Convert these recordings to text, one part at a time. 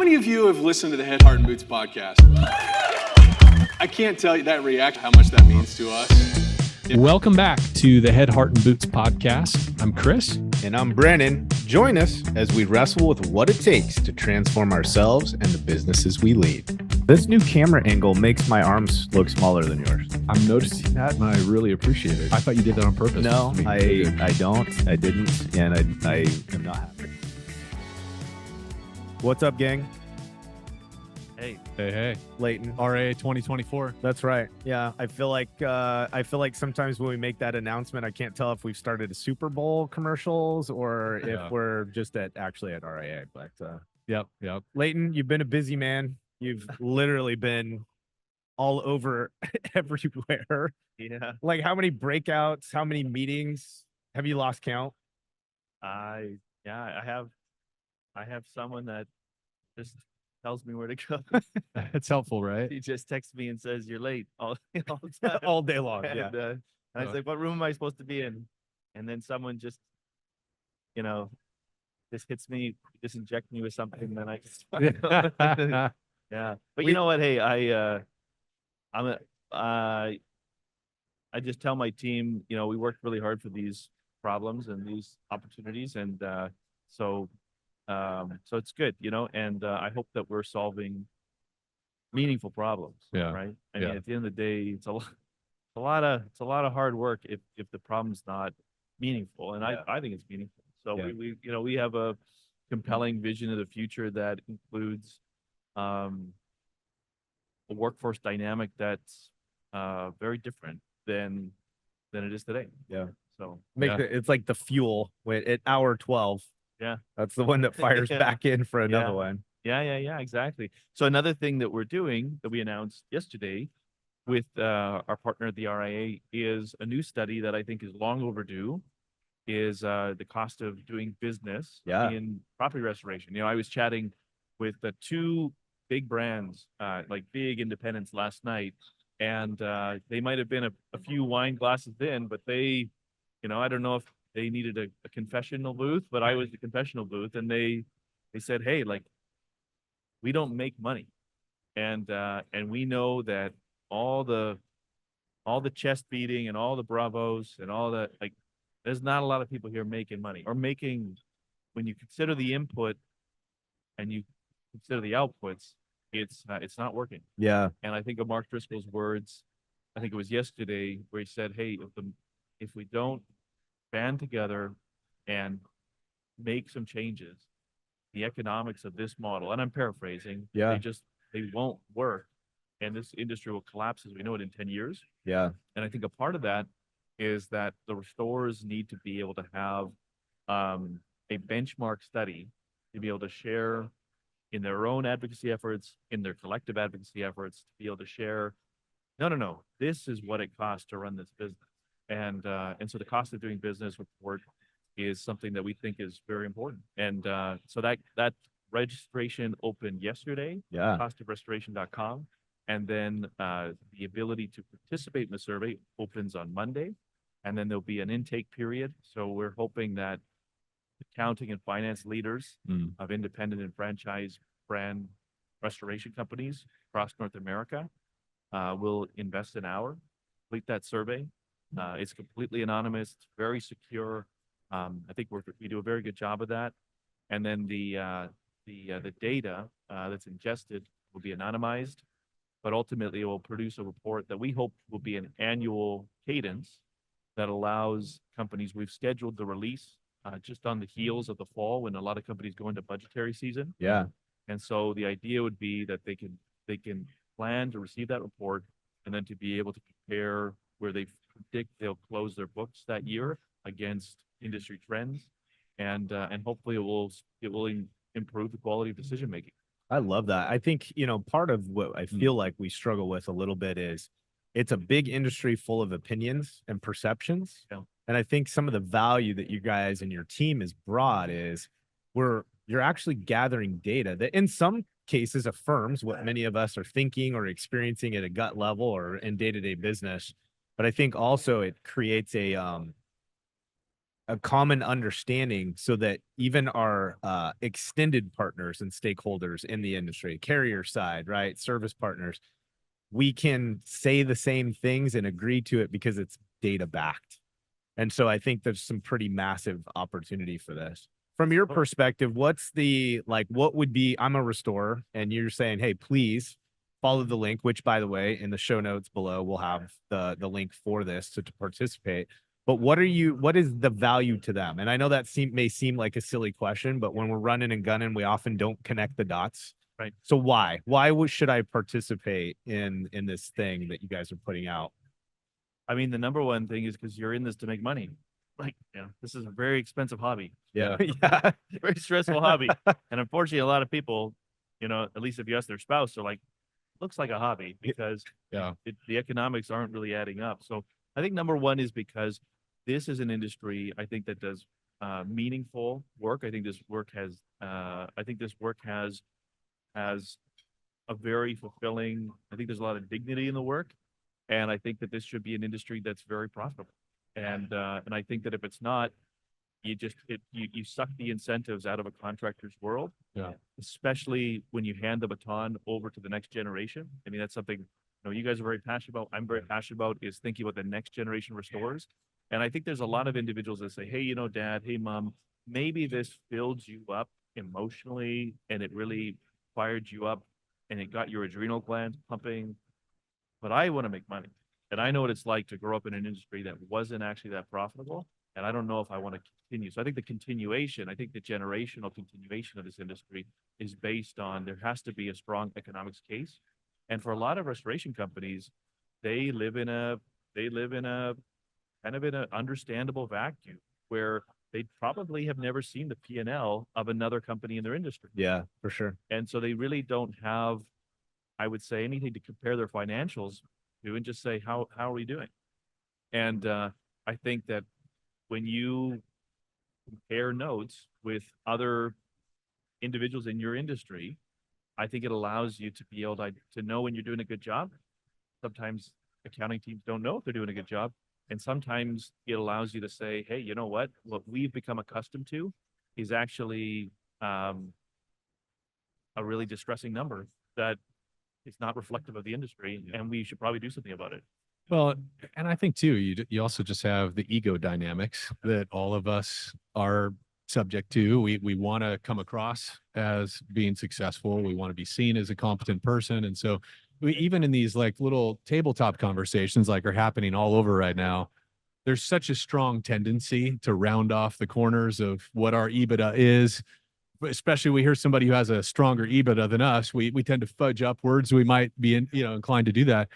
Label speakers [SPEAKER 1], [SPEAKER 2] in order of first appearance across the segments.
[SPEAKER 1] many of you have listened to the Head, Heart, and Boots podcast? I can't tell you that reaction, how much that means to us.
[SPEAKER 2] Welcome back to the Head, Heart, and Boots podcast. I'm Chris.
[SPEAKER 3] And I'm Brandon. Join us as we wrestle with what it takes to transform ourselves and the businesses we lead. This new camera angle makes my arms look smaller than yours.
[SPEAKER 2] I'm noticing that, and I really appreciate it. I thought you did that on purpose.
[SPEAKER 3] No, I didn't, and I am not happy. What's up, gang?
[SPEAKER 2] Hey.
[SPEAKER 3] Leighton.
[SPEAKER 2] RIA 2024.
[SPEAKER 3] That's right. Yeah, I feel like sometimes when we make that announcement, I can't tell if we've started a Super Bowl commercials or if we're just actually at RIA. But
[SPEAKER 2] Yep.
[SPEAKER 3] Leighton, you've been a busy man. You've literally been all over everywhere.
[SPEAKER 4] Yeah,
[SPEAKER 3] Like, how many breakouts, how many meetings? Have you lost count?
[SPEAKER 4] I have someone that just tells me where to go.
[SPEAKER 2] It's helpful, right?
[SPEAKER 4] He just texts me and says, "You're late," all the time.
[SPEAKER 3] All day long.
[SPEAKER 4] And,
[SPEAKER 3] Yeah.
[SPEAKER 4] and I was like, "What room am I supposed to be in?" And then someone just, just hits me, just inject me with something, and then I just, yeah. But you know what? Hey, I just tell my team, we worked really hard for these problems and these opportunities, and so it's good, and I hope that we're solving meaningful problems.
[SPEAKER 2] Yeah.
[SPEAKER 4] Right. I mean, at the end of the day, it's a lot of hard work if the problem's not meaningful, and I think it's meaningful. So we have a compelling vision of the future that includes a workforce dynamic that's very different than it is today.
[SPEAKER 3] Yeah.
[SPEAKER 4] So
[SPEAKER 3] It's like the fuel at hour 12.
[SPEAKER 4] Yeah.
[SPEAKER 3] That's the one that fires back in for another one.
[SPEAKER 4] Yeah, exactly. So another thing that we're doing that we announced yesterday with our partner at the RIA is a new study that I think is long overdue, is the cost of doing business in property restoration. I was chatting with the two big brands, like big independents last night, and they might have been a few wine glasses in, but they, I don't know if they needed a confessional booth, but I was the confessional booth, and they said, "Hey, like, we don't make money, and we know that all the chest beating and all the bravos and all that, like, there's not a lot of people here making money or making, when you consider the input and you consider the outputs, it's not working."
[SPEAKER 3] Yeah.
[SPEAKER 4] And I think of Mark Driscoll's words, I think it was yesterday, where he said, "Hey, if we don't band together and make some changes, the economics of this model," and I'm paraphrasing, they won't work, and this industry will collapse as we know it in 10 years.
[SPEAKER 3] Yeah.
[SPEAKER 4] And I think a part of that is that the restorers need to be able to have a benchmark study to be able to share in their own advocacy efforts, in their collective advocacy efforts, to be able to share, no, this is what it costs to run this business. And so the cost of doing business report is something that we think is very important. And so that registration opened yesterday, costofrestoration.com. And then the ability to participate in the survey opens on Monday. And then there'll be an intake period. So we're hoping that accounting and finance leaders of independent and franchise brand restoration companies across North America will invest an hour, complete that survey. It's completely anonymous, it's very secure. I think we do a very good job of that. And then the data that's ingested will be anonymized, but ultimately it will produce a report that we hope will be an annual cadence that allows companies. We've scheduled the release just on the heels of the fall, when a lot of companies go into budgetary season.
[SPEAKER 3] Yeah.
[SPEAKER 4] And so the idea would be that they can plan to receive that report, and then to be able to compare where they predict they'll close their books that year against industry trends, and hopefully it will improve the quality of decision making.
[SPEAKER 3] I love that. I think, part of what I feel like we struggle with a little bit is it's a big industry full of opinions and perceptions.
[SPEAKER 4] Yeah.
[SPEAKER 3] And I think some of the value that you guys and your team has brought is you're actually gathering data that in some cases affirms what many of us are thinking or experiencing at a gut level or in day-to-day business. But I think also it creates a common understanding so that even our extended partners and stakeholders in the industry, carrier side, right, service partners, we can say the same things and agree to it because it's data backed. And so I think there's some pretty massive opportunity for this. From your perspective, what's the, like, what would be, I'm a restorer and you're saying, hey, please follow the link, which by the way, in the show notes below, we'll have the link for this to participate. But what is the value to them? And I know that may seem like a silly question, but when we're running and gunning, we often don't connect the dots.
[SPEAKER 4] Right.
[SPEAKER 3] So why should I participate in this thing that you guys are putting out?
[SPEAKER 4] I mean, the number one thing is because you're in this to make money. Like, this is a very expensive hobby.
[SPEAKER 3] Yeah. Yeah.
[SPEAKER 4] Very stressful hobby. And unfortunately, a lot of people, at least if you ask their spouse, they're like, looks like a hobby because the economics aren't really adding up. So I think number one is because this is an industry, I think, that does meaningful work. I think this work has a very fulfilling, I think there's a lot of dignity in the work. And I think that this should be an industry that's very profitable. And I think that if it's not, you suck the incentives out of a contractor's world.
[SPEAKER 2] Yeah.
[SPEAKER 4] Especially when you hand the baton over to the next generation. I mean, that's something you guys are very passionate about. I'm very passionate about, is thinking about the next generation restorers. And I think there's a lot of individuals that say, hey, Dad, hey, Mom, maybe this filled you up emotionally and it really fired you up and it got your adrenal glands pumping. But I want to make money. And I know what it's like to grow up in an industry that wasn't actually that profitable. And I don't know if I want to continue. So I think the generational continuation of this industry is based on, there has to be a strong economics case. And for a lot of restoration companies, they live in a kind of in an understandable vacuum where they probably have never seen the P&L of another company in their industry.
[SPEAKER 3] Yeah, for sure.
[SPEAKER 4] And so they really don't have, I would say, anything to compare their financials to and just say, how are we doing? And I think that when you compare notes with other individuals in your industry, I think it allows you to be able to know when you're doing a good job. Sometimes accounting teams don't know if they're doing a good job. And sometimes it allows you to say, hey, you know what we've become accustomed to is actually a really distressing number that is not reflective of the industry, and we should probably do something about it.
[SPEAKER 2] Well, and I think too, you also just have the ego dynamics that all of us are subject to. We want to come across as being successful. We want to be seen as a competent person. And so even in these like little tabletop conversations like are happening all over right now, there's such a strong tendency to round off the corners of what our EBITDA is. Especially we hear somebody who has a stronger EBITDA than us, we tend to fudge upwards. We might be inclined to do that.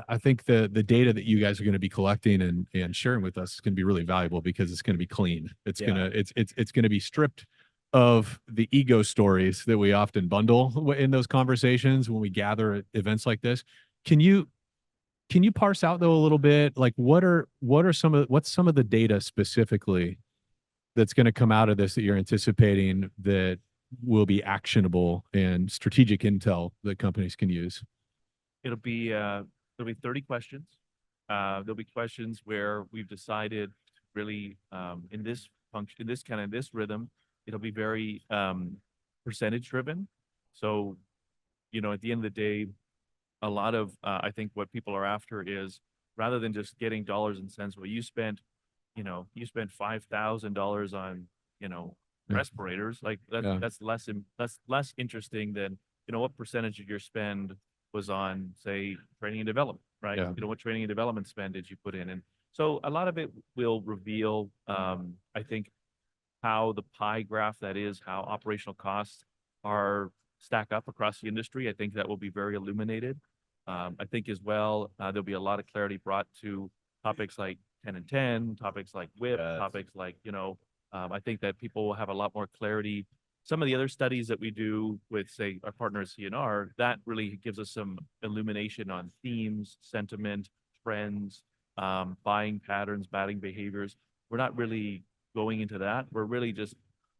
[SPEAKER 2] I think the data that you guys are going to be collecting and sharing with us is going to be really valuable because it's going to be clean. It's going to be stripped of the ego stories that we often bundle in those conversations when we gather at events like this. Can you parse out though a little bit, like what's some of the data specifically that's going to come out of this that you're anticipating that will be actionable and strategic intel that companies can use?
[SPEAKER 4] There'll be 30 questions. There'll be questions where we've decided really in this function, this rhythm, it'll be very percentage driven. So, at the end of the day, a lot of I think what people are after is, rather than just getting dollars and cents, well, you spent $5,000 on, respirators. Like that's less interesting than, what percentage of your spend was on, say, training and development, right?
[SPEAKER 2] Yeah.
[SPEAKER 4] What training and development spend did you put in? And so a lot of it will reveal, I think, how the pie graph, that is, how operational costs are stack up across the industry. I think that will be very illuminated. I think as well, there'll be a lot of clarity brought to topics like 10 and 10, topics like WIP, topics like, I think that people will have a lot more clarity. Some of the other studies that we do with, say, our partner CNR, that really gives us some illumination on themes, sentiment, trends, buying patterns, batting behaviors. We're not really going into that. We're really just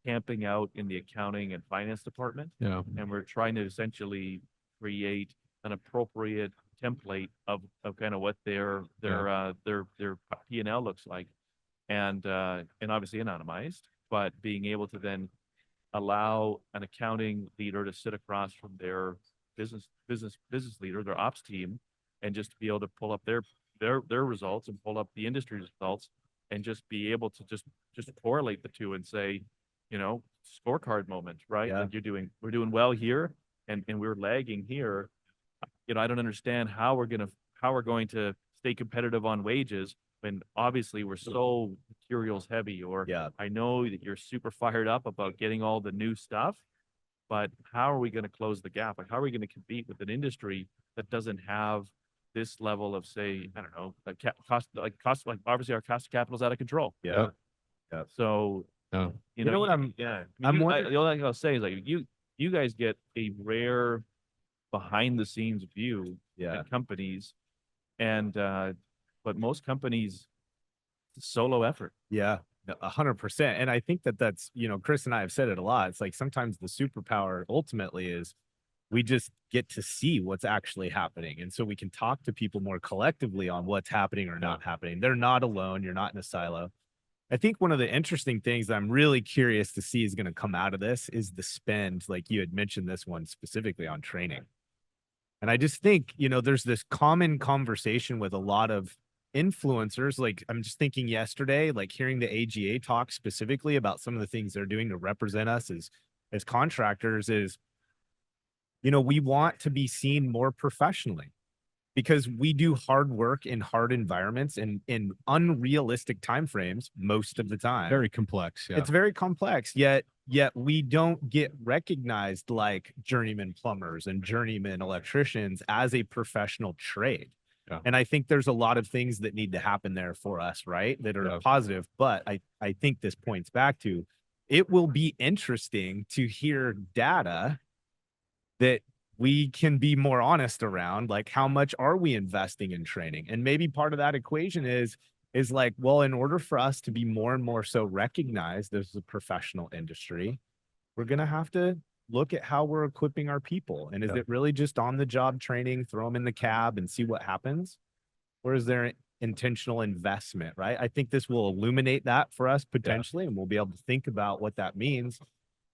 [SPEAKER 4] camping out in the accounting and finance department.
[SPEAKER 2] Yeah.
[SPEAKER 4] And we're trying to essentially create an appropriate template of kind of what their P&L looks like. and obviously anonymized, but being able to then allow an accounting leader to sit across from their business leader, their ops team, and just be able to pull up their results and pull up the industry results, and just be able to just correlate the two and say, scorecard moment, right?
[SPEAKER 3] Yeah.
[SPEAKER 4] Like we're doing well here, and we're lagging here. I don't understand how we're going to stay competitive on wages when obviously we're so materials heavy, or
[SPEAKER 3] Yeah.
[SPEAKER 4] I know that you're super fired up about getting all the new stuff, but how are we going to close the gap? Like, how are we going to compete with an industry that doesn't have this level of, say, I don't know, like obviously our cost of capital is out of control.
[SPEAKER 3] Yeah.
[SPEAKER 4] So,
[SPEAKER 2] No.
[SPEAKER 3] You know what I'm wondering-
[SPEAKER 4] the only thing I'll say is, like, you guys get a rare behind the scenes view
[SPEAKER 3] Yeah.
[SPEAKER 4] at companies, and but most companies, it's a solo effort.
[SPEAKER 3] Yeah, 100%. And I think that's, Chris and I have said it a lot. It's like sometimes the superpower ultimately is we just get to see what's actually happening. And so we can talk to people more collectively on what's happening or not happening. They're not alone. You're not in a silo. I think one of the interesting things that I'm really curious to see is going to come out of this is the spend. Like you had mentioned this one specifically on training. And I just think, there's this common conversation with a lot of influencers. Like I'm just thinking yesterday, like hearing the AGA talk specifically about some of the things they're doing to represent us as contractors is, we want to be seen more professionally because we do hard work in hard environments and in unrealistic timeframes most of the time.
[SPEAKER 2] Very complex. Yeah.
[SPEAKER 3] It's very complex, yet we don't get recognized like journeyman plumbers and journeyman electricians as a professional trade.
[SPEAKER 2] Yeah.
[SPEAKER 3] And I think there's a lot of things that need to happen there for us, right? That are positive. But I think this points back to, it will be interesting to hear data that we can be more honest around, like how much are we investing in training? And maybe part of that equation is like, well, in order for us to be more and more so recognized as a professional industry, we're going to have to look at how we're equipping our people. And is it really just on the job training, throw them in the cab and see what happens? Or is there intentional investment, right? I think this will illuminate that for us potentially, and we'll be able to think about what that means.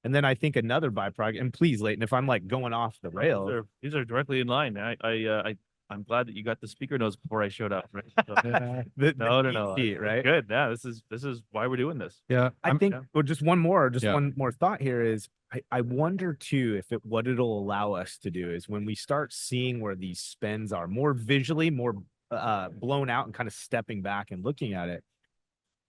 [SPEAKER 3] And then I think another byproduct, and please, Leighton, if I'm like going off the rails.
[SPEAKER 4] These are directly in line. I'm glad that you got the speaker notes before I showed up. Right? So, no.
[SPEAKER 3] Right?
[SPEAKER 4] Good. Yeah, this is why we're doing this.
[SPEAKER 2] Yeah.
[SPEAKER 3] I think, well, just one more thought here is, I wonder too, what it'll allow us to do is when we start seeing where these spends are more visually, more blown out and kind of stepping back and looking at it,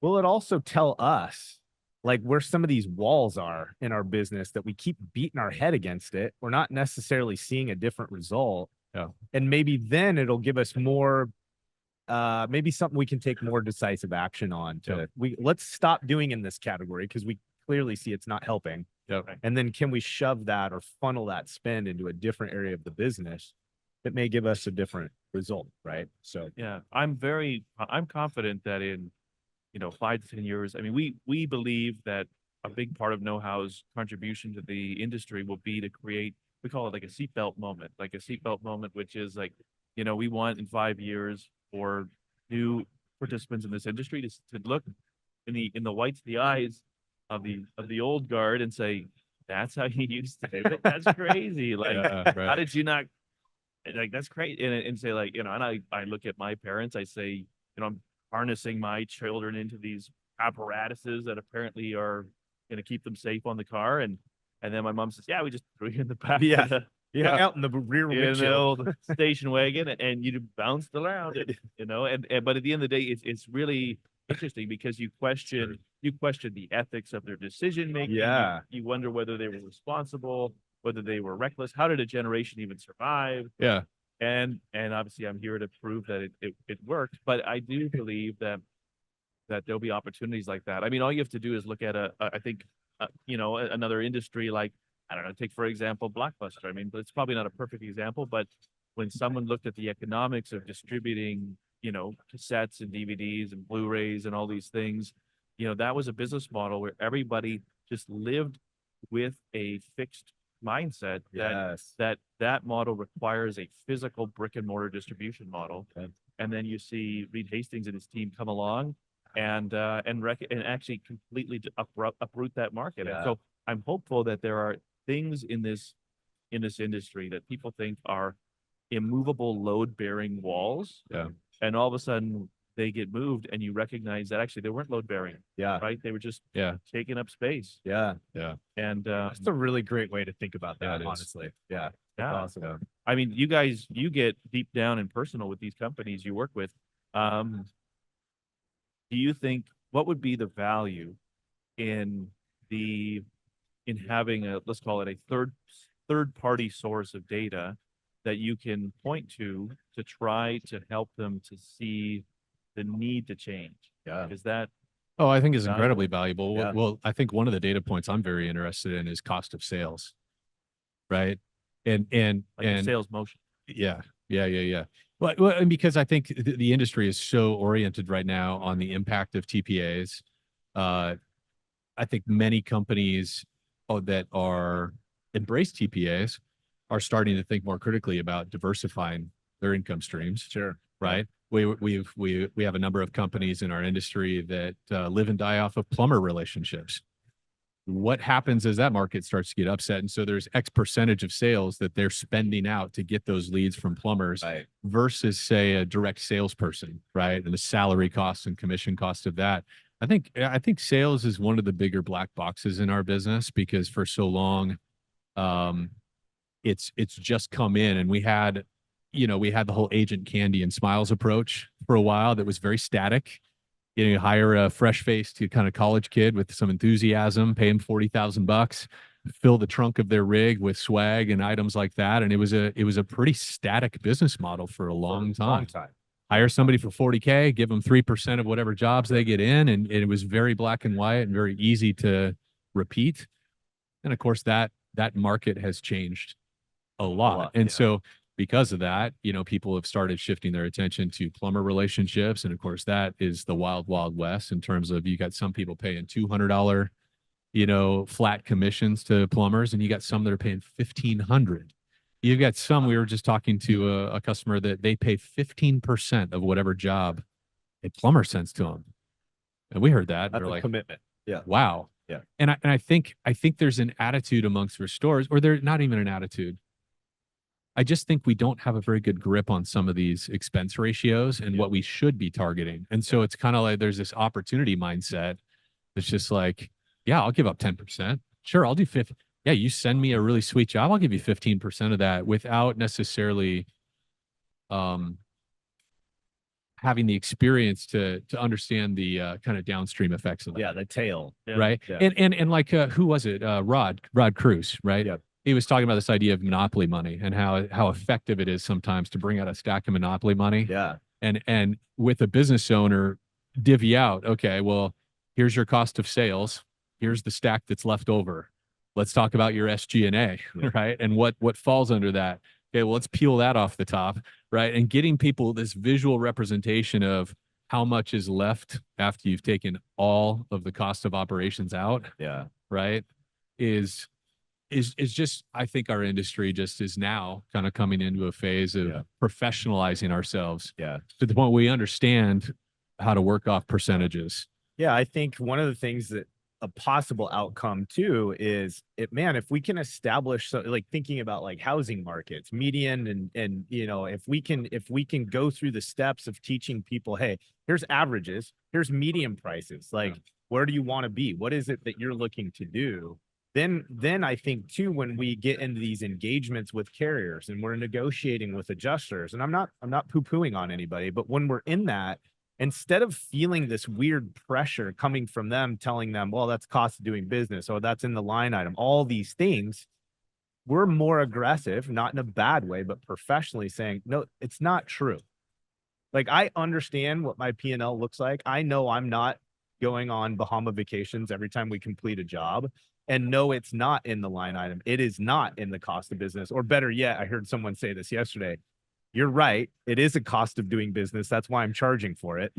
[SPEAKER 3] will it also tell us like where some of these walls are in our business that we keep beating our head against it? We're not necessarily seeing a different result.
[SPEAKER 2] Yeah.
[SPEAKER 3] And maybe then it'll give us more, maybe something we can take more decisive action on let's stop doing in this category because we clearly see it's not helping.
[SPEAKER 2] Yeah.
[SPEAKER 3] And then can we shove that or funnel that spend into a different area of the business that may give us a different result, right? So
[SPEAKER 4] yeah, I'm confident that in 5 to 10 years, I mean, we believe that a big part of KnowHow's contribution to the industry will be to create, we call it like a seatbelt moment, which is like, we want in 5 years for new participants in this industry to look in the whites of the eyes of the old guard and say, that's how you used to do it. That's crazy. Like, how did you not, like, that's crazy. And say like, and I look at my parents, I say, I'm harnessing my children into these apparatuses that apparently are going to keep them safe on the car. And then my mom says, yeah, we just threw you in the back.
[SPEAKER 3] Out in the rear
[SPEAKER 4] in
[SPEAKER 3] windshield.
[SPEAKER 4] the old station wagon, and you bounced around it, but at the end of the day, it's really interesting because you question the ethics of their decision making.
[SPEAKER 3] Yeah.
[SPEAKER 4] You wonder whether they were responsible, whether they were reckless. How did a generation even survive?
[SPEAKER 2] Yeah.
[SPEAKER 4] And obviously I'm here to prove that it worked, but I do believe that there'll be opportunities like that. I mean, all you have to do is look at another industry like, I don't know, take for example, Blockbuster. I mean, it's probably not a perfect example, but when someone looked at the economics of distributing, cassettes and DVDs and Blu-rays and all these things, that was a business model where everybody just lived with a fixed mindset that model requires a physical brick and mortar distribution model. And then you see Reed Hastings and his team come along and actually completely uproot that market. And
[SPEAKER 3] Yeah.
[SPEAKER 4] so I'm hopeful that there are things in this industry that people think are immovable load-bearing walls.
[SPEAKER 2] Yeah.
[SPEAKER 4] And all of a sudden they get moved and you recognize that actually they weren't load-bearing,
[SPEAKER 3] Yeah.
[SPEAKER 4] right? They were just
[SPEAKER 2] Yeah.
[SPEAKER 4] taking up space.
[SPEAKER 3] Yeah.
[SPEAKER 2] Yeah.
[SPEAKER 4] And
[SPEAKER 3] That's a really great way to think about
[SPEAKER 2] Yeah,
[SPEAKER 3] that,
[SPEAKER 2] it is.
[SPEAKER 3] honestly. Yeah.
[SPEAKER 4] yeah,
[SPEAKER 3] That's awesome.
[SPEAKER 4] I mean, you guys, you get deep down and personal with these companies you work with. Do you think what would be the value in having a, let's call it a third party source of data that you can point to try to help them to see the need to change?
[SPEAKER 3] Yeah.
[SPEAKER 4] Is that
[SPEAKER 2] Oh, I think is
[SPEAKER 4] Valuable.
[SPEAKER 2] incredibly valuable.
[SPEAKER 3] Yeah.
[SPEAKER 2] Well, I think one of the data points I'm very interested in is cost of sales, right? And
[SPEAKER 4] like a sales motion?
[SPEAKER 2] yeah, yeah. Well, and because I think the industry is so oriented right now on the impact of TPAs. I think many companies that are embrace TPAs are starting to think more critically about diversifying their income streams.
[SPEAKER 3] Sure.
[SPEAKER 2] Right. We have a number of companies in our industry that live and die off of plumber relationships. What happens as that market starts to get upset? And so there's X percentage of sales that they're spending out to get those leads from plumbers
[SPEAKER 3] Right.
[SPEAKER 2] versus, say, a direct salesperson, right? And the salary costs and commission costs of that. I think sales is one of the bigger black boxes in our business because for so long, it's just come in, and we had the whole agent candy and smiles approach for a while that was very static. You hire a fresh-faced kind of college kid with some enthusiasm, pay him $40,000, fill the trunk of their rig with swag and items like that, and it was a pretty static business model for a long time. Hire somebody for $40K, give them 3% of whatever jobs they get in, and it was very black and white and very easy to repeat. And of course, that market has changed a lot. And so because of that, people have started shifting their attention to plumber relationships. And of course, that is the wild, wild west in terms of you got some people paying $200, flat commissions to plumbers, and you got some that are paying $1,500. You've got some, we were just talking to a customer that they pay 15% of whatever job a plumber sends to them. And we heard that.
[SPEAKER 3] That's
[SPEAKER 2] They're
[SPEAKER 3] a
[SPEAKER 2] like,
[SPEAKER 3] commitment. Yeah.
[SPEAKER 2] Wow.
[SPEAKER 3] Yeah.
[SPEAKER 2] And I think there's an attitude amongst restorers, or there's not even an attitude. I just think we don't have a very good grip on some of these expense ratios and what we should be targeting. And so it's kind of like there's this opportunity mindset that's just like, yeah, I'll give up 10%. Sure, I'll do 50. Yeah, you send me a really sweet job, I'll give you 15% of that without necessarily having the experience to understand the kind of downstream effects of that.
[SPEAKER 3] Yeah, the tail.
[SPEAKER 2] Right.
[SPEAKER 3] Yeah.
[SPEAKER 2] And like who was it? Rod Cruz, right?
[SPEAKER 3] Yeah.
[SPEAKER 2] He was talking about this idea of monopoly money and how effective it is sometimes to bring out a stack of monopoly money.
[SPEAKER 3] Yeah.
[SPEAKER 2] And with a business owner, divvy out, okay, well, here's your cost of sales. Here's the stack that's left over. Let's talk about your SG&A, right? And what falls under that. Okay, well, let's peel that off the top, right? And getting people this visual representation of how much is left after you've taken all of the cost of operations out.
[SPEAKER 3] Yeah.
[SPEAKER 2] Right. Is just, I think our industry just is now kind of coming into a phase of professionalizing ourselves.
[SPEAKER 3] Yeah.
[SPEAKER 2] To the point we understand how to work off percentages.
[SPEAKER 3] Yeah. I think one of the things that a possible outcome too is if we can establish like thinking about like housing markets, median and if we can go through the steps of teaching people, hey, here's averages, here's median prices, like where do you want to be? What is it that you're looking to do? Then I think too, when we get into these engagements with carriers and we're negotiating with adjusters, and I'm not poo-pooing on anybody, but when we're in that, instead of feeling this weird pressure coming from them, telling them, well, that's cost of doing business, or that's in the line item, all these things, we're more aggressive, not in a bad way, but professionally saying, no, it's not true. Like, I understand what my P&L looks like. I know I'm not going on Bahama vacations every time we complete a job. And no, it's not in the line item. It is not in the cost of business. Or better yet, I heard someone say this yesterday. You're right. It is a cost of doing business. That's why I'm charging for it.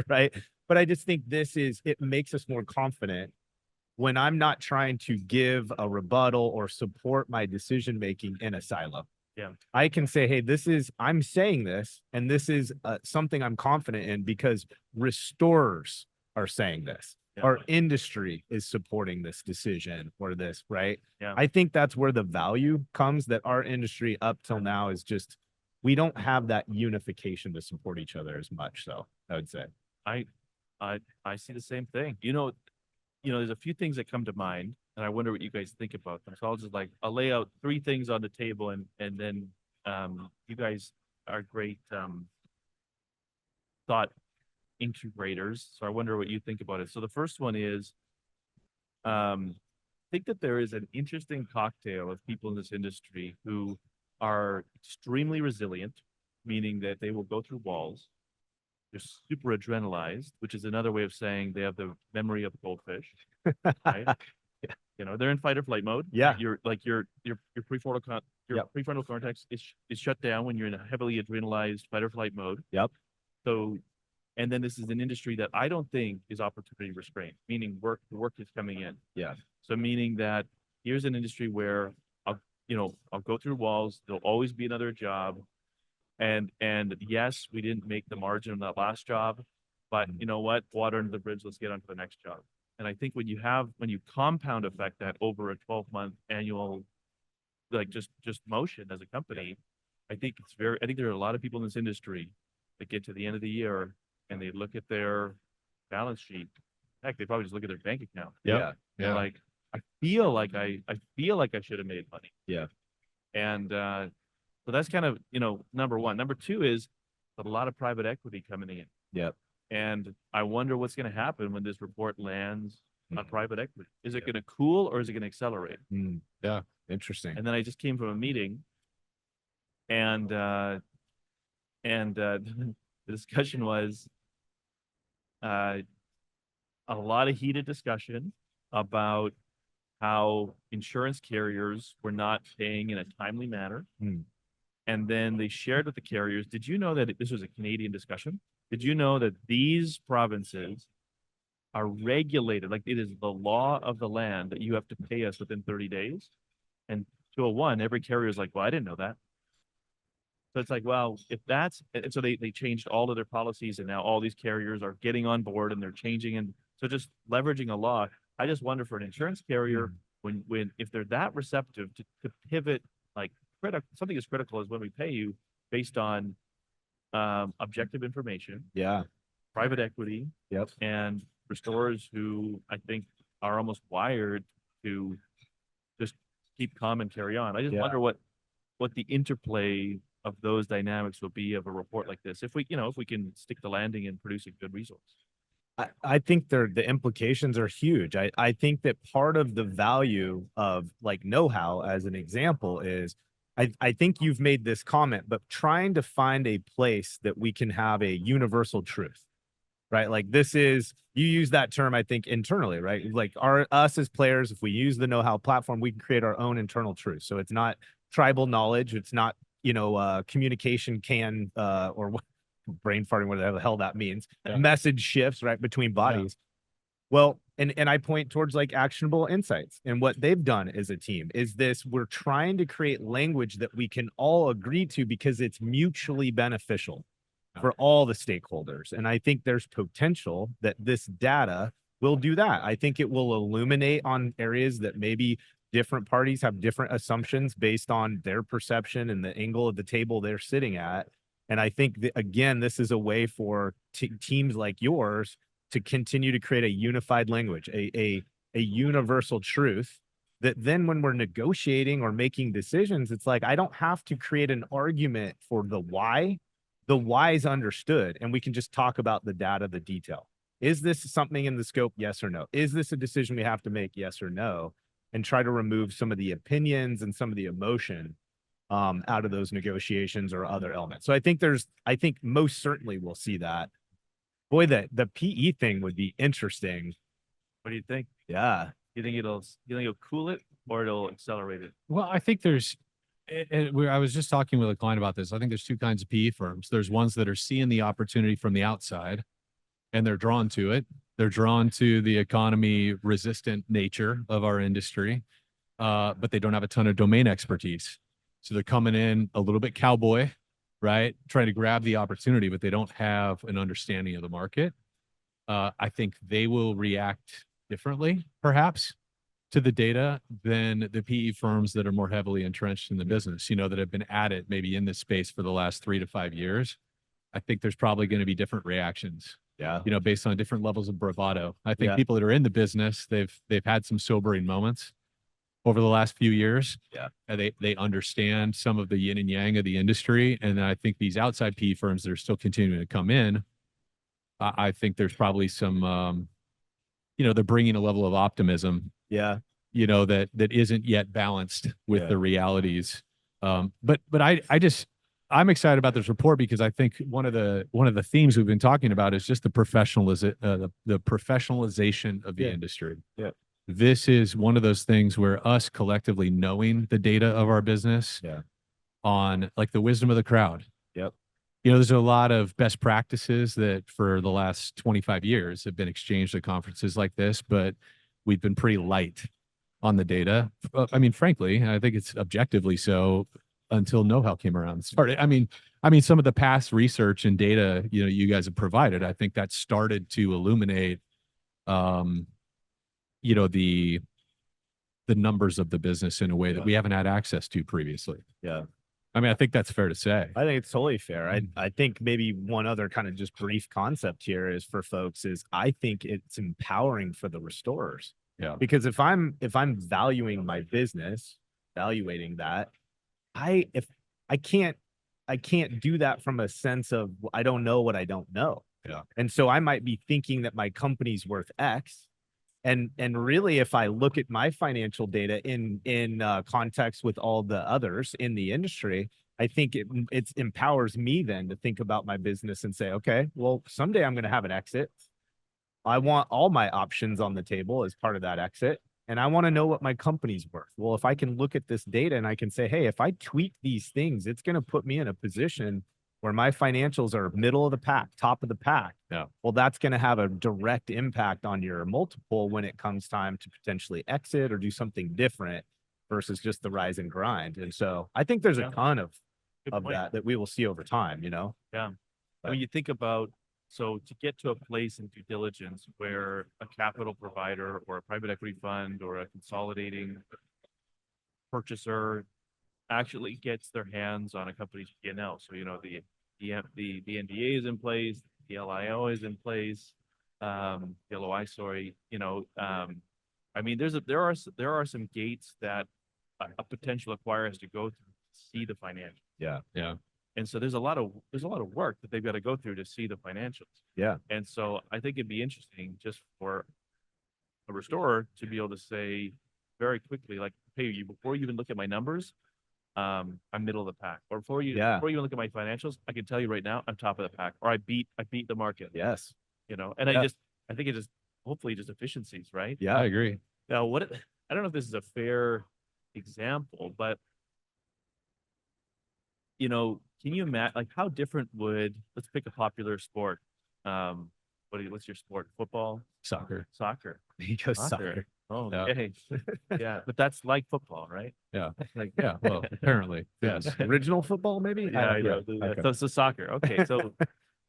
[SPEAKER 3] Right. But I just think it makes us more confident when I'm not trying to give a rebuttal or support my decision-making in a silo.
[SPEAKER 4] Yeah.
[SPEAKER 3] I can say, hey, I'm saying this, and this is something I'm confident in because restorers are saying this.
[SPEAKER 4] Yeah.
[SPEAKER 3] Our industry is supporting this decision or this, right?
[SPEAKER 4] Yeah.
[SPEAKER 3] I think that's where the value comes, that our industry up till now is just, we don't have that unification to support each other as much. So I would say.
[SPEAKER 4] I see the same thing. There's a few things that come to mind, and I wonder what you guys think about them. So I'll lay out 3 things on the table, and then you guys are great thought integrators. So I wonder what you think about it. So the first one is, I think that there is an interesting cocktail of people in this industry who are extremely resilient, meaning that they will go through walls. They're super adrenalized, which is another way of saying they have the memory of a goldfish, right? They're in fight or flight mode.
[SPEAKER 3] Yeah.
[SPEAKER 4] Your prefrontal cortex is shut down when you're in a heavily adrenalized fight or flight mode.
[SPEAKER 3] Yep.
[SPEAKER 4] So, and then this is an industry that I don't think is opportunity restrained, meaning the work is coming in.
[SPEAKER 3] Yeah.
[SPEAKER 4] So meaning that here's an industry where I'll go through walls. There'll always be another job. And yes, we didn't make the margin on that last job, but you know what? Water under the bridge. Let's get on to the next job. And I think when you compound effect that over a 12-month annual, like just motion as a company, I think there are a lot of people in this industry that get to the end of the year and they look at their balance sheet. Heck, they probably just look at their bank account.
[SPEAKER 3] Yeah.
[SPEAKER 4] They're like, I feel like I should have made money.
[SPEAKER 3] Yeah.
[SPEAKER 4] And so that's kind of, number one. Number two is a lot of private equity coming in.
[SPEAKER 3] Yep.
[SPEAKER 4] And I wonder what's going to happen when this report lands on private equity. Is it going to cool or is it going to accelerate?
[SPEAKER 3] Yeah. Interesting.
[SPEAKER 4] And then I just came from a meeting and the discussion was a lot of heated discussion about how insurance carriers were not paying in a timely manner. And then they shared with the carriers, did you know that this was a Canadian discussion? Did you know that these provinces are regulated, like it is the law of the land that you have to pay us within 30 days? And 201, every carrier is like, well, I didn't know that. So it's like, well, if that's, and so they changed all of their policies and now all these carriers are getting on board and they're changing. And so just leveraging a law, I just wonder for an insurance carrier, if they're that receptive to pivot, like something as critical as when we pay you based on objective information, private equity, and restorers who I think are almost wired to just keep calm and carry on. I just wonder what the interplay of those dynamics will be of a report like this, if we can stick the landing and produce a good resource.
[SPEAKER 3] I think the implications are huge. I think that part of the value of like KnowHow as an example is, I think you've made this comment, but trying to find a place that we can have a universal truth, right? Like you use that term, I think internally, right? Like us as players, if we use the KnowHow platform, we can create our own internal truth. So it's not tribal knowledge. It's not, communication or brain farting, whatever the hell that means. Message shifts right between bodies. Well, and I point towards like actionable insights, and what they've done as a team is we're trying to create language that we can all agree to because it's mutually beneficial for all the stakeholders. And I think there's potential that this data will do that. I think it will illuminate on areas that maybe different parties have different assumptions based on their perception and the angle of the table they're sitting at. And I think that, again, this is a way for teams like yours to continue to create a unified language, a universal truth that then when we're negotiating or making decisions, it's like, I don't have to create an argument for the why. The why is understood, and we can just talk about the data, the detail. Is this something in the scope? Yes or no? Is this a decision we have to make? Yes or no? And try to remove some of the opinions and some of the emotion out of those negotiations or other elements. So I think most certainly we'll see that. Boy, the PE thing would be interesting.
[SPEAKER 4] What do you think?
[SPEAKER 3] Yeah.
[SPEAKER 4] You think it'll cool it or it'll accelerate it?
[SPEAKER 2] Well, I think I was just talking with a client about this. I think there's two kinds of PE firms. There's ones that are seeing the opportunity from the outside and they're drawn to it. They're drawn to the economy resistant nature of our industry, but they don't have a ton of domain expertise. So they're coming in a little bit cowboy, right? Trying to grab the opportunity, but they don't have an understanding of the market. I think they will react differently, perhaps, to the data than the PE firms that are more heavily entrenched in the business, that have been at it maybe in this space for the last 3 to 5 years. I think there's probably going to be different reactions,
[SPEAKER 3] Yeah.
[SPEAKER 2] based on different levels of bravado. I think
[SPEAKER 3] Yeah.
[SPEAKER 2] people that are in the business, they've had some sobering moments over the last few years.
[SPEAKER 3] Yeah.
[SPEAKER 2] And they understand some of the yin and yang of the industry. And I think these outside PE firms that are still continuing to come in, I think there's probably some, they're bringing a level of optimism,
[SPEAKER 3] Yeah.
[SPEAKER 2] that isn't yet balanced with
[SPEAKER 3] Yeah.
[SPEAKER 2] the realities. But I'm excited about this report because I think one of the themes we've been talking about is just the professionalization of the
[SPEAKER 3] Yeah.
[SPEAKER 2] industry.
[SPEAKER 3] Yeah.
[SPEAKER 2] This is one of those things where us collectively knowing the data of our business
[SPEAKER 3] Yeah.
[SPEAKER 2] on like the wisdom of the crowd.
[SPEAKER 3] Yep.
[SPEAKER 2] There's a lot of best practices that for the last 25 years have been exchanged at conferences like this, but we've been pretty light on the data. I mean, frankly, I think it's objectively so until KnowHow came around and started. I mean, some of the past research and data, you guys have provided, I think that started to illuminate, the numbers of the business in a way that we haven't had access to previously.
[SPEAKER 3] Yeah.
[SPEAKER 2] I mean, I think that's fair to say.
[SPEAKER 3] I think it's totally fair. I think maybe one other kind of just brief concept here is for folks is I think it's empowering for the restorers.
[SPEAKER 2] Yeah.
[SPEAKER 3] Because if I'm valuing my business, evaluating that, I can't do that from a sense of I don't know what I don't know.
[SPEAKER 2] Yeah.
[SPEAKER 3] And so I might be thinking that my company's worth X. And really, if I look at my financial data in context with all the others in the industry, I think it empowers me then to think about my business and say, okay, well, someday I'm going to have an exit. I want all my options on the table as part of that exit. And I want to know what my company's worth. Well, if I can look at this data and I can say, hey, if I tweak these things, it's going to put me in a position where my financials are middle of the pack, top of the pack.
[SPEAKER 2] Yeah.
[SPEAKER 3] Well, that's going to have a direct impact on your multiple when it comes time to potentially exit or do something different versus just the rise and grind. And so I think there's a ton of that we will see over time,
[SPEAKER 4] Yeah.
[SPEAKER 3] But-
[SPEAKER 4] When you think about, so to get to a place in due diligence where a capital provider or a private equity fund or a consolidating purchaser actually gets their hands on a company's P&L. So, the NDA is in place, the LIO is in place, the LOI, sorry, I mean, there are some gates that a potential acquirer has to go through to see the financial.
[SPEAKER 3] Yeah.
[SPEAKER 2] Yeah.
[SPEAKER 4] And so there's a lot of work that they've got to go through to see the financials.
[SPEAKER 3] Yeah.
[SPEAKER 4] And so I think it'd be interesting just for a restorer to be able to say very quickly, like, hey, before you even look at my numbers, I'm middle of the pack. Or before you even look at my financials, I can tell you right now, I'm top of the pack. Or I beat the market.
[SPEAKER 3] Yes.
[SPEAKER 4] And
[SPEAKER 3] Yeah.
[SPEAKER 4] I think it just hopefully just efficiencies, right?
[SPEAKER 3] Yeah.
[SPEAKER 2] I agree.
[SPEAKER 4] Now, I don't know if this is a fair example, but can you imagine, like, how different let's pick a popular sport. What's your sport? Football?
[SPEAKER 2] Soccer.
[SPEAKER 4] Soccer.
[SPEAKER 3] He goes soccer.
[SPEAKER 4] Oh,
[SPEAKER 2] Yeah.
[SPEAKER 4] okay. Yeah, but that's like football, right?
[SPEAKER 2] Yeah.
[SPEAKER 4] Like,
[SPEAKER 2] Yeah. Well, apparently. Yes.
[SPEAKER 3] Original football, maybe?
[SPEAKER 4] yeah, I know.
[SPEAKER 3] Okay.
[SPEAKER 4] So soccer. Okay, so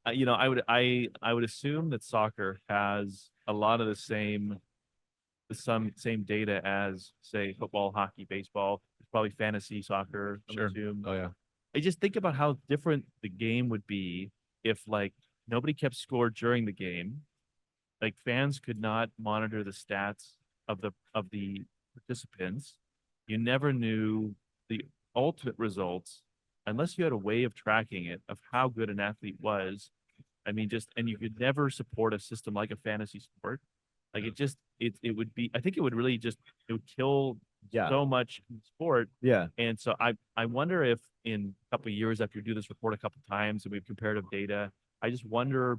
[SPEAKER 4] I would assume that soccer has a lot of the same data as, say, football, hockey, baseball. It's probably fantasy soccer. I would
[SPEAKER 2] Sure.
[SPEAKER 4] assume.
[SPEAKER 2] Oh yeah.
[SPEAKER 4] I just think about how different the game would be if, like, nobody kept score during the game. Like, fans could not monitor the stats of the participants. You never knew the ultimate results unless you had a way of tracking it, of how good an athlete was. I mean, and you could never support a system like a fantasy sport. Like, it would be, I think it would really it would kill so much in sport.
[SPEAKER 3] Yeah.
[SPEAKER 4] And so I wonder if in a couple of years after you do this report a couple of times and we have comparative data, I just wonder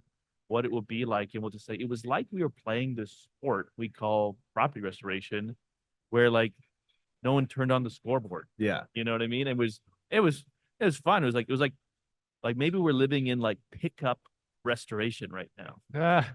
[SPEAKER 4] what it will be like. And we'll just say, it was like we were playing this sport we call property restoration, where, like, no one turned on the scoreboard.
[SPEAKER 3] Yeah.
[SPEAKER 4] You know what I mean? It was fun. It was like maybe we're living in, like, pickup restoration right now.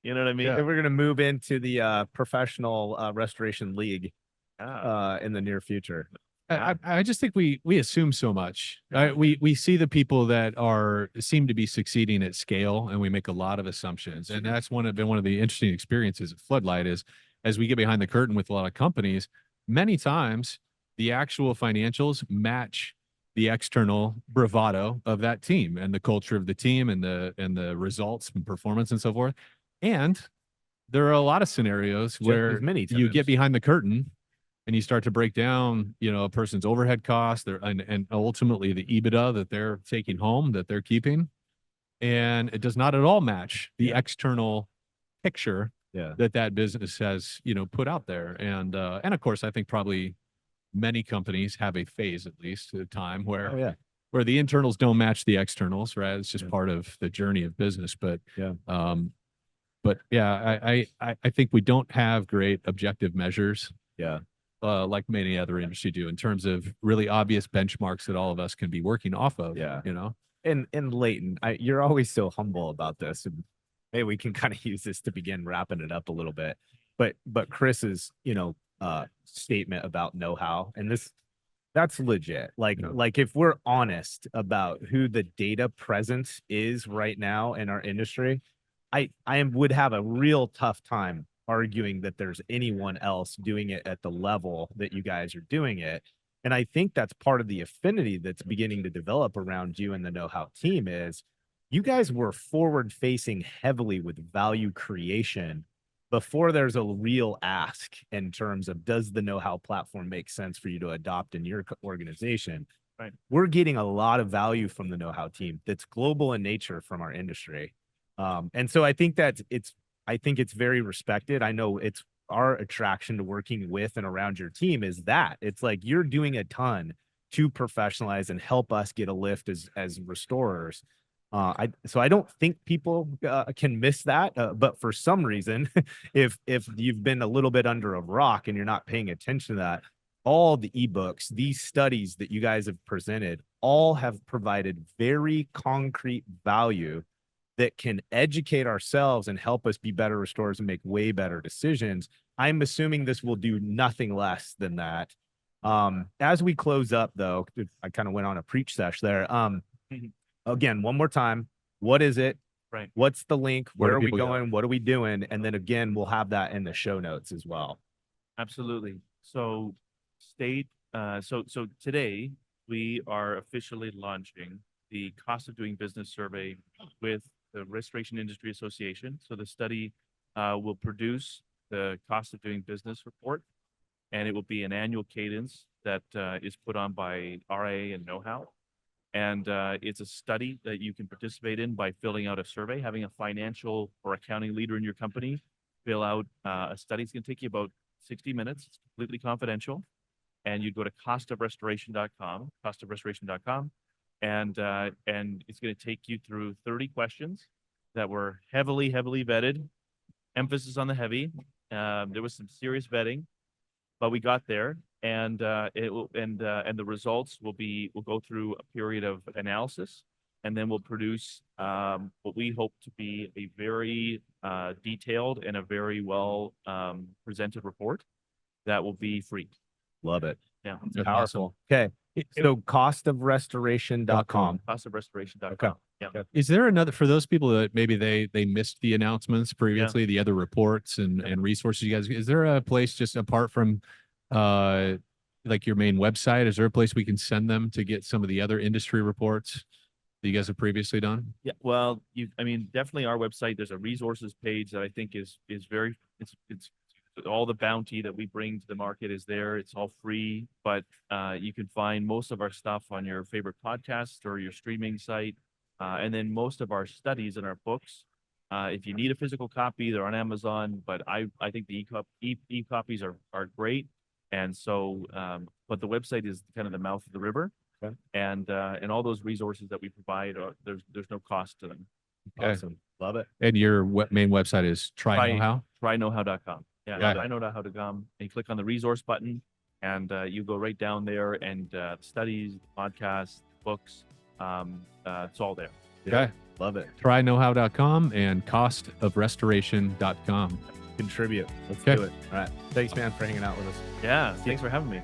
[SPEAKER 4] You know what I mean?
[SPEAKER 3] And we're going to move into the professional restoration league in the near future.
[SPEAKER 2] I just think we assume so much. We see the people that seem to be succeeding at scale, and we make a lot of assumptions. And that's been one of the interesting experiences at Floodlight is as we get behind the curtain with a lot of companies, many times the actual financials match the external bravado of that team and the culture of the team and the results and performance and so forth. And there are a lot of scenarios where you get behind the curtain and you start to break down, a person's overhead costs, and ultimately the EBITDA that they're taking home, that they're keeping, and it does not at all match the external picture that business has, put out there. And of course, I think probably many companies have a phase, at least at a time, where the internals don't match the externals, right? It's just part of the journey of business. But I think we don't have great objective measures. Like many other industry do in terms of really obvious benchmarks that all of us can be working off of.
[SPEAKER 3] And Leighton, you're always so humble about this, and maybe we can kind of use this to begin wrapping it up a little bit. But Chris's, statement about know-how, and that's legit. Like if we're honest about who the data presence is right now in our industry, I would have a real tough time arguing that there's anyone else doing it at the level that you guys are doing it. And I think that's part of the affinity that's beginning to develop around you and the know-how team is you guys were forward facing heavily with value creation before there's a real ask in terms of, does the know-how platform make sense for you to adopt in your organization?
[SPEAKER 4] Right.
[SPEAKER 3] We're getting a lot of value from the know-how team that's global in nature from our industry. And so I think it's very respected. I know it's our attraction to working with and around your team is that it's like you're doing a ton to professionalize and help us get a lift as restorers. So I don't think people can miss that. But for some reason, if you've been a little bit under a rock and you're not paying attention to that, all the ebooks, these studies that you guys have presented, all have provided very concrete value that can educate ourselves and help us be better restorers and make way better decisions. I'm assuming this will do nothing less than that. As we close up, though, I kind of went on a preach sesh there. Again, one more time, what is it?
[SPEAKER 4] Right.
[SPEAKER 3] What's the link? Where are we going?
[SPEAKER 2] Go?
[SPEAKER 3] What are we doing? And then again, we'll have that in the show notes as well.
[SPEAKER 4] Absolutely. So so today we are officially launching the cost of doing business survey with the Restoration Industry Association. So the study will produce the cost of doing business report, and it will be an annual cadence that is put on by RIA and KnowHow. And it's a study that you can participate in by filling out a survey, having a financial or accounting leader in your company fill out a study. It's going to take you about 60 minutes. It's completely confidential. And you go to costofrestoration.com, and it's going to take you through 30 questions that were heavily vetted. Emphasis on the heavy. There was some serious vetting, but we got there, and the results will go through a period of analysis, and then we'll produce what we hope to be a very detailed and a very well presented report that will be free.
[SPEAKER 3] Love it.
[SPEAKER 4] Yeah,
[SPEAKER 3] That's powerful. Okay. So costofrestoration.com.
[SPEAKER 4] Costofrestoration.com.
[SPEAKER 3] Okay.
[SPEAKER 4] Yeah.
[SPEAKER 2] Is there another, for those people that maybe they missed the announcements previously, the other reports and resources you guys, is there a place just apart from like your main website, is there a place we can send them to get some of the other industry reports that you guys have previously done?
[SPEAKER 4] Yeah, well, definitely our website, there's a resources page that I think is very, it's all the bounty that we bring to the market is there. It's all free, but you can find most of our stuff on your favorite podcast or your streaming site. And then most of our studies and our books, if you need a physical copy, they're on Amazon, but I think the e-copies are great. And so, but the website is kind of the mouth of the river.
[SPEAKER 3] Okay.
[SPEAKER 4] And all those resources that we provide, there's no cost to them.
[SPEAKER 2] Okay.
[SPEAKER 3] Awesome. Love it.
[SPEAKER 2] And your main website is TryKnowHow?
[SPEAKER 4] TryKnowHow.com. Yeah,
[SPEAKER 2] Yeah.
[SPEAKER 4] TryKnowHow.com. And you click on the resource button, and you go right down there, and studies, podcasts, books, it's all there.
[SPEAKER 2] Okay.
[SPEAKER 3] Love it.
[SPEAKER 2] TryKnowHow.com and costofrestoration.com.
[SPEAKER 3] Contribute. Let's
[SPEAKER 2] Okay.
[SPEAKER 3] do it. All right. Thanks, man, for hanging out with us.
[SPEAKER 4] Yeah, thanks for having me.